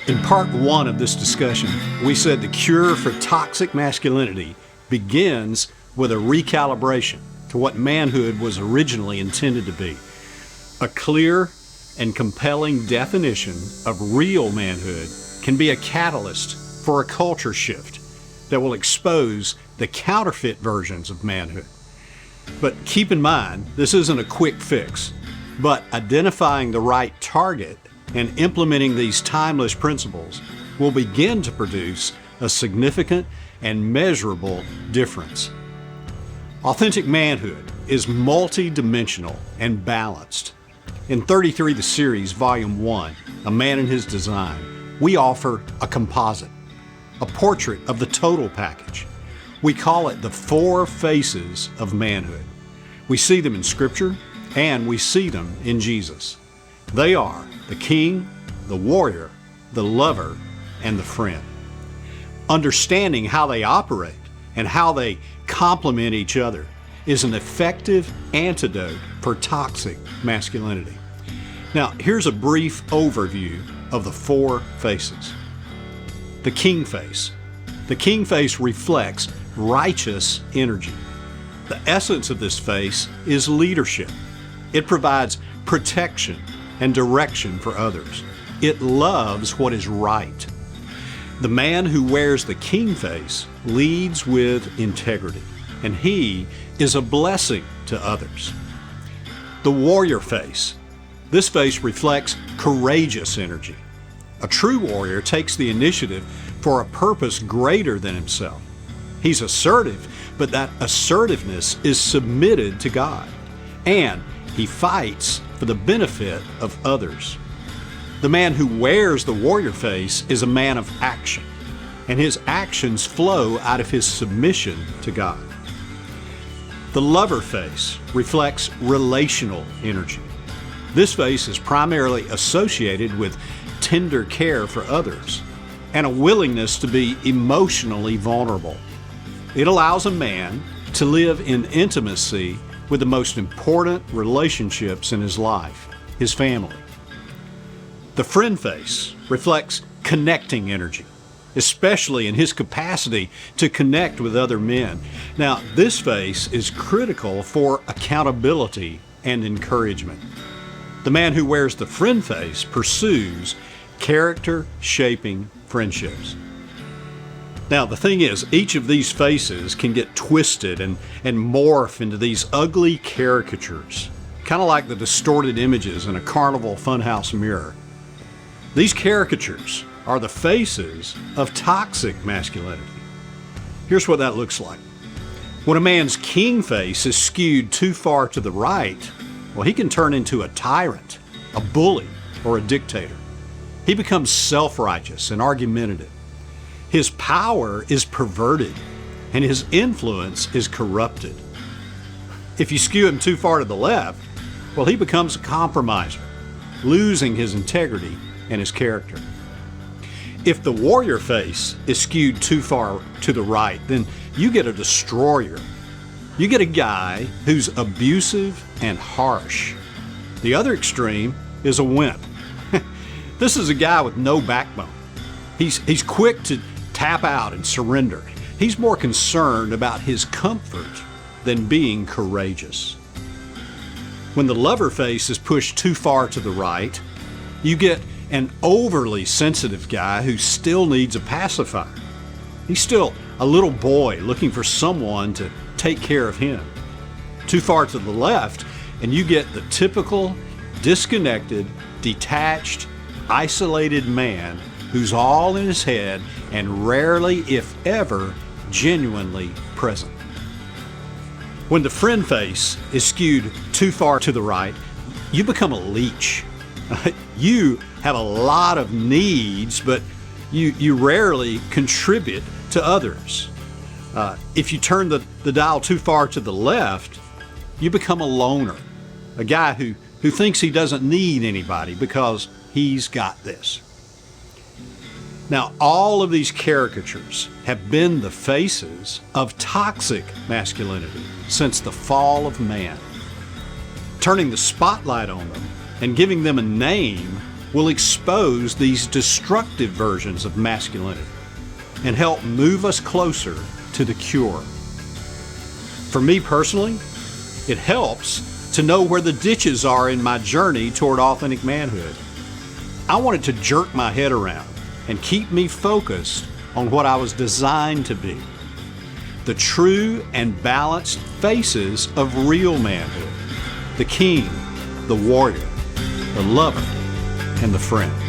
In part one of this discussion, we said the cure for toxic masculinity begins with a recalibration to what manhood was originally intended to be. A clear and compelling definition of real manhood can be a catalyst for a culture shift that will expose the counterfeit versions of manhood. But keep in mind, this isn't a quick fix, but identifying the right target and implementing these timeless principles will begin to produce a significant and measurable difference. Authentic manhood is multi-dimensional and balanced. In 33 the Series, Volume 1, A Man and His Design, we offer a composite, a portrait of the total package. We call it the Four Faces of Manhood. We see them in Scripture, and we see them in Jesus. They are the king, the warrior, the lover, and the friend. Understanding how they operate and how they complement each other is an effective antidote for toxic masculinity. Now, here's a brief overview of the four faces. The king face. The king face reflects righteous energy. The essence of this face is leadership. It provides protection and direction for others. It loves what is right. The man who wears the king face leads with integrity, and he is a blessing to others. The warrior face. This face reflects courageous energy. A true warrior takes the initiative for a purpose greater than himself. He's assertive, but that assertiveness is submitted to God, and he fights for the benefit of others. The man who wears the warrior face is a man of action, and his actions flow out of his submission to God. The lover face reflects relational energy. This face is primarily associated with tender care for others and a willingness to be emotionally vulnerable. It allows a man to live in intimacy with the most important relationships in his life, his family. The friend face reflects connecting energy, especially in his capacity to connect with other men. Now, this face is critical for accountability and encouragement. The man who wears the friend face pursues character-shaping friendships. Now, the thing is, each of these faces can get twisted and morph into these ugly caricatures, kind of like the distorted images in a carnival funhouse mirror. These caricatures are the faces of toxic masculinity. Here's what that looks like. When a man's king face is skewed too far to the right, well, he can turn into a tyrant, a bully, or a dictator. He becomes self-righteous and argumentative. His power is perverted, and his influence is corrupted. If you skew him too far to the left, well, he becomes a compromiser, losing his integrity and his character. If the warrior face is skewed too far to the right, then you get a destroyer. You get a guy who's abusive and harsh. The other extreme is a wimp. This is a guy with no backbone. He's quick to tap out and surrender. He's more concerned about his comfort than being courageous. When the lover face is pushed too far to the right, you get an overly sensitive guy who still needs a pacifier. He's still a little boy looking for someone to take care of him. Too far to the left, and you get the typical disconnected, detached, isolated man who's all in his head and rarely, if ever, genuinely present. When the friend face is skewed too far to the right, you become a leech. You have a lot of needs, but you rarely contribute to others. If you turn the dial too far to the left, you become a loner, a guy who thinks he doesn't need anybody because he's got this. Now, all of these caricatures have been the faces of toxic masculinity since the fall of man. Turning the spotlight on them and giving them a name will expose these destructive versions of masculinity and help move us closer to the cure. For me personally, it helps to know where the ditches are in my journey toward authentic manhood. I want it to jerk my head around and keep me focused on what I was designed to be, the true and balanced faces of real manhood, the king, the warrior, the lover, and the friend.